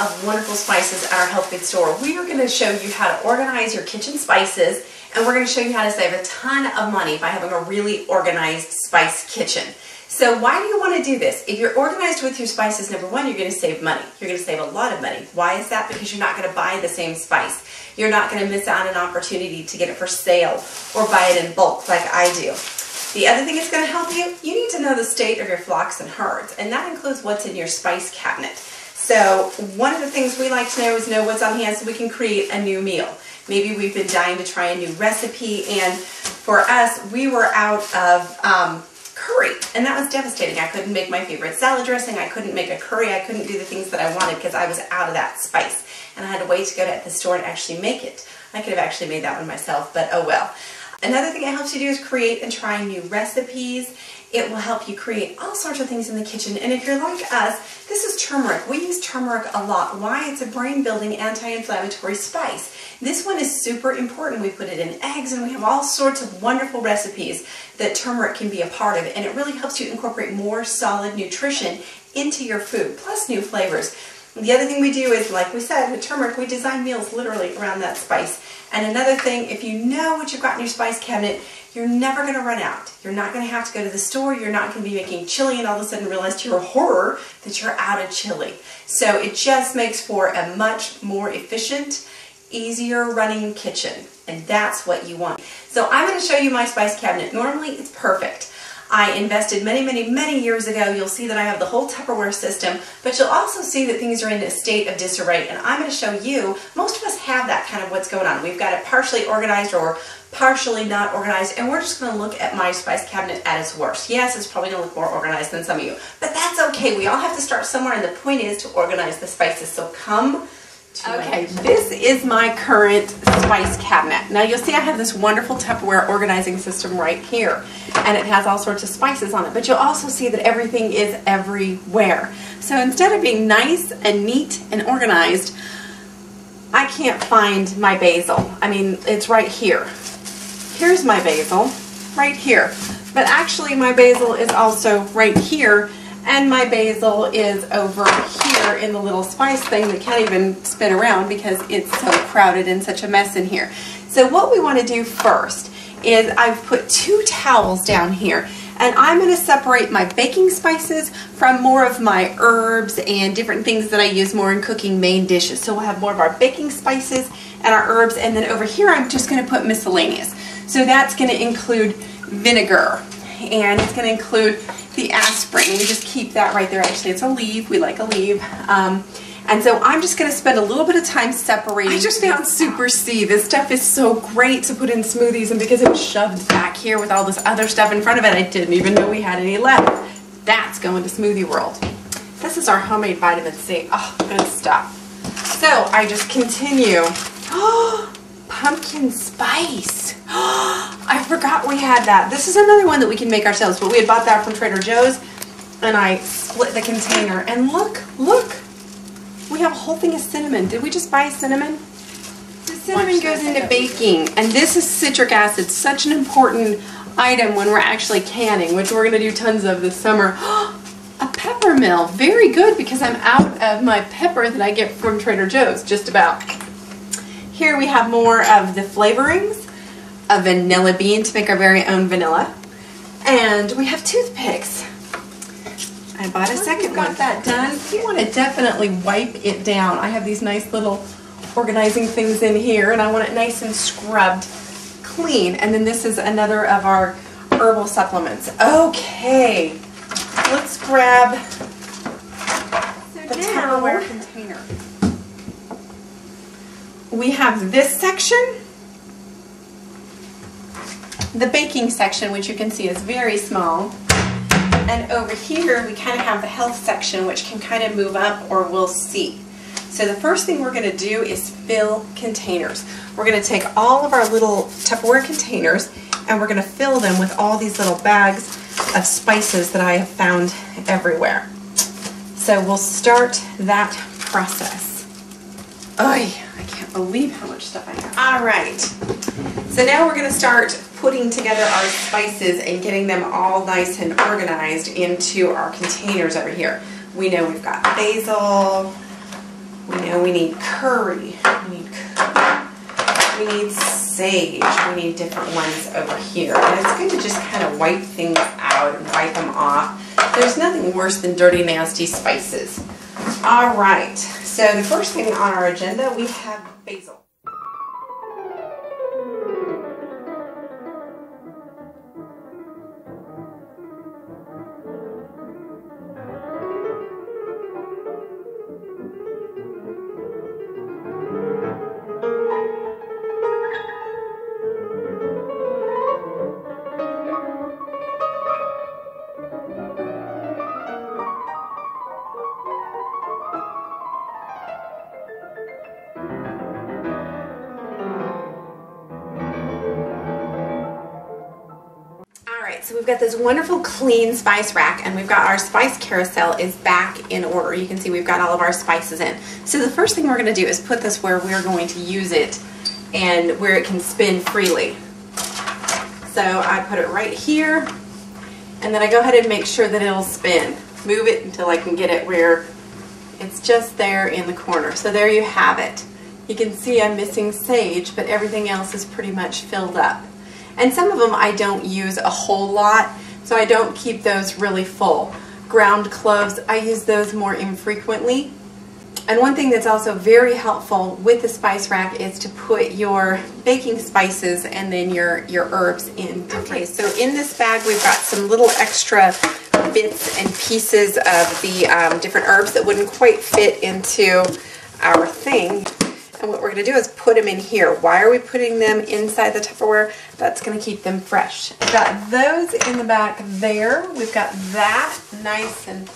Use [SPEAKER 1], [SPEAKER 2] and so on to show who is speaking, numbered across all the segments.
[SPEAKER 1] of wonderful spices at our health food store. We are going to show you how to organize your kitchen spices, and we're going to show you how to save a ton of money by having a really organized spice kitchen. So why do you want to do this? If you're organized with your spices, number one, you're going to save money. You're going to save a lot of money. Why is that? Because you're not going to buy the same spice. You're not going to miss out on an opportunity to get it for sale or buy it in bulk like I do. The other thing that's going to help you, you need to know the state of your flocks and herds, and that includes what's in your spice cabinet. So one of the things we like to know is know what's on hand so we can create a new meal. Maybe we've been dying to try a new recipe, and for us, we were out of curry, and that was devastating. I couldn't make my favorite salad dressing, I couldn't make a curry, I couldn't do the things that I wanted because I was out of that spice, and I had to wait to go to the store and actually make it. I could have actually made that one myself, but oh well. Another thing it helps you do is create and try new recipes. It will help you create all sorts of things in the kitchen. And if you're like us, this is turmeric. We use turmeric a lot. Why? It's a brain-building, anti-inflammatory spice. This one is super important. We put it in eggs, and we have all sorts of wonderful recipes that turmeric can be a part of. And it really helps you incorporate more solid nutrition into your food, plus new flavors. The other thing we do is, like we said, with turmeric, we design meals literally around that spice. And another thing, if you know what you've got in your spice cabinet, you're never going to run out. You're not going to have to go to the store. You're not going to be making chili and all of a sudden realize to your horror that you're out of chili. So it just makes for a much more efficient, easier running kitchen. And that's what you want. So I'm going to show you my spice cabinet. Normally it's perfect. I invested many years ago. You'll see that I have the whole Tupperware system, but you'll also see that things are in a state of disarray, and I'm going to show you, most of us have that kind of what's going on. We've got it partially organized or partially not organized, and we're just going to look at my spice cabinet at its worst. Yes, it's probably going to look more organized than some of you, but that's okay. We all have to start somewhere, and the point is to organize the spices. So come. Okay, this is my current spice cabinet. Now you'll see I have this wonderful Tupperware organizing system right here, and it has all sorts of spices on it, but you'll also see that everything is everywhere. So instead of being nice and neat and organized, I can't find my basil. I mean, it's right here. Here's my basil, right here. But actually my basil is also right here, and my basil is over here in the little spice thing that can't even spin around because it's so crowded and such a mess in here. So what we want to do first is I've put 2 towels down here, and I'm going to separate my baking spices from more of my herbs and different things that I use more in cooking main dishes. So we'll have more of our baking spices and our herbs, and then over here I'm just going to put miscellaneous. So that's going to include vinegar, and it's going to include the aspirin. We just keep that right there. Actually, it's a leaf. We like a leaf. And so I'm just going to spend a little bit of time separating. I just found Super C. This stuff is so great to put in smoothies, and because it was shoved back here with all this other stuff in front of it, I didn't even know we had any left. That's going to Smoothie World. This is our homemade vitamin C. Oh, good stuff. So I just continue. Oh, pumpkin spice. I forgot we had that. This is another one that we can make ourselves, but we had bought that from Trader Joe's, and I split the container, and look, we have a whole thing of cinnamon. Did we just buy cinnamon? The cinnamon goes into baking, and this is citric acid, such an important item when we're actually canning, which we're going to do tons of this summer. A pepper mill, very good, because I'm out of my pepper that I get from Trader Joe's, just about. Here we have more of the flavorings, a vanilla bean to make our very own vanilla, and we have toothpicks. I bought a second one. Got that done. You want to definitely wipe it down. I have these nice little organizing things in here, and I want it nice and scrubbed clean. And then this is another of our herbal supplements. Okay, let's grab the Tupperware container. We have this section, the baking section, which you can see is very small, and over here we kind of have the health section, which can kind of move up, or we'll see. So the first thing we're going to do is fill containers. We're going to take all of our little Tupperware containers, and we're going to fill them with all these little bags of spices that I have found everywhere. So we'll start that process. Oy, I can't believe how much stuff I have. All right, so now we're going to start putting together our spices and getting them all nice and organized into our containers over here. We know we've got basil, We know we need curry. We need sage. We need different ones over here. And it's good to just kind of wipe things out and wipe them off. There's nothing worse than dirty, nasty spices. All right. So the first thing on our agenda, we have basil. So we've got this wonderful clean spice rack, and we've got our spice carousel is back in order. You can see we've got all of our spices in. So the first thing we're going to do is put this where we're going to use it and where it can spin freely. So I put it right here, and then I go ahead and make sure that it'll spin. Move it until I can get it where it's just there in the corner. So there you have it. You can see I'm missing sage, but everything else is pretty much filled up. And some of them I don't use a whole lot, so I don't keep those really full. Ground cloves, I use those more infrequently. And one thing that's also very helpful with the spice rack is to put your baking spices and then your herbs in. Okay, so in this bag we've got some little extra bits and pieces of the different herbs that wouldn't quite fit into our thing. And what we're going to do is put them in here. Why are we putting them inside the Tupperware? That's going to keep them fresh. We've got those in the back there. We've got that nice and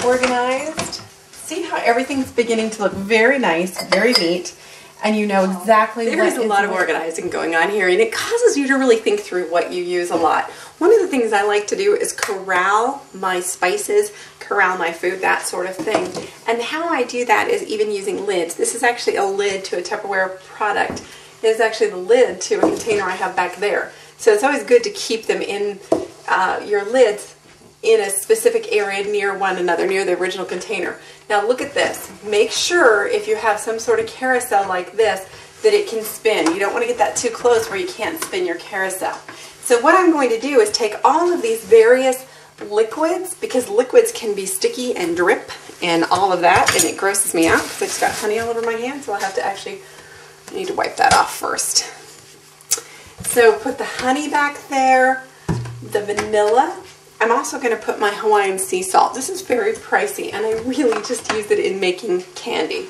[SPEAKER 1] organized. See how everything's beginning to look very nice, very neat, and you know exactly what is. There's a lot of organizing going on here, and it causes you to really think through what you use a lot. One of the things I like to do is corral my spices, corral my food, that sort of thing. And how I do that is even using lids. This is actually a lid to a Tupperware product. It is actually the lid to a container I have back there. So it's always good to keep them in your lids in a specific area near one another, near the original container. Now look at this. Make sure if you have some sort of carousel like this that it can spin. You don't want to get that too close where you can't spin your carousel. So what I'm going to do is take all of these various liquids, because liquids can be sticky and drip and all of that, and it grosses me out because I just got honey all over my hand, so I'll have to I need to wipe that off first. So put the honey back there, the vanilla. I'm also going to put my Hawaiian sea salt. This is very pricey, and I really just use it in making candy.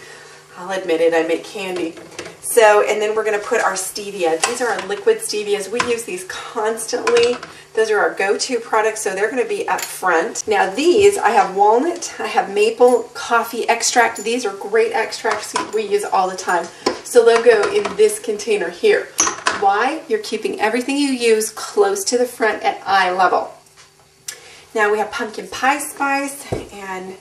[SPEAKER 1] I'll admit it, I make candy. So, and then we're going to put our stevia. These are our liquid stevias. We use these constantly. Those are our go-to products, so they're going to be up front. Now these, I have walnut, I have maple coffee extract. These are great extracts we use all the time. So they'll go in this container here. Why? You're keeping everything you use close to the front at eye level. Now we have pumpkin pie spice, and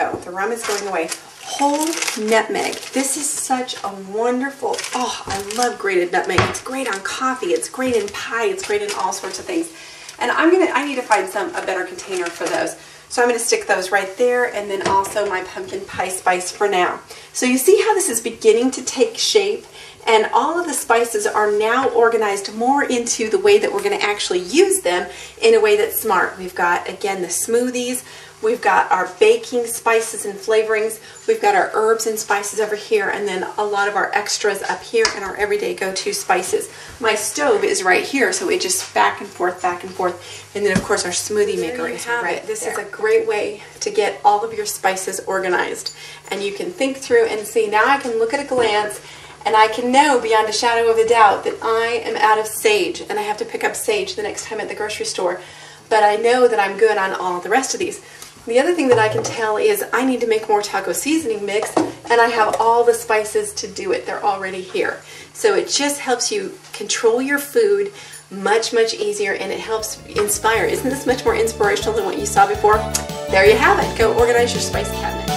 [SPEAKER 1] oh, the rum is going away. Whole nutmeg. This is such a wonderful, oh, I love grated nutmeg. It's great on coffee, it's great in pie, it's great in all sorts of things. And I need to find a better container for those. So I'm going to stick those right there, and then also my pumpkin pie spice for now. So you see how this is beginning to take shape, and all of the spices are now organized more into the way that we're going to actually use them in a way that's smart. We've got, again, the smoothies. We've got our baking spices and flavorings. We've got our herbs and spices over here, and then a lot of our extras up here and our everyday go-to spices. My stove is right here, so it just back and forth, and then of course our smoothie maker is right there. This is a great way to get all of your spices organized, and you can think through and see. Now I can look at a glance, and I can know beyond a shadow of a doubt that I am out of sage, and I have to pick up sage the next time at the grocery store. But I know that I'm good on all of the rest of these. The other thing that I can tell is I need to make more taco seasoning mix, and I have all the spices to do it. They're already here. So it just helps you control your food much, much easier, and it helps inspire. Isn't this much more inspirational than what you saw before? There you have it. Go organize your spice cabinet.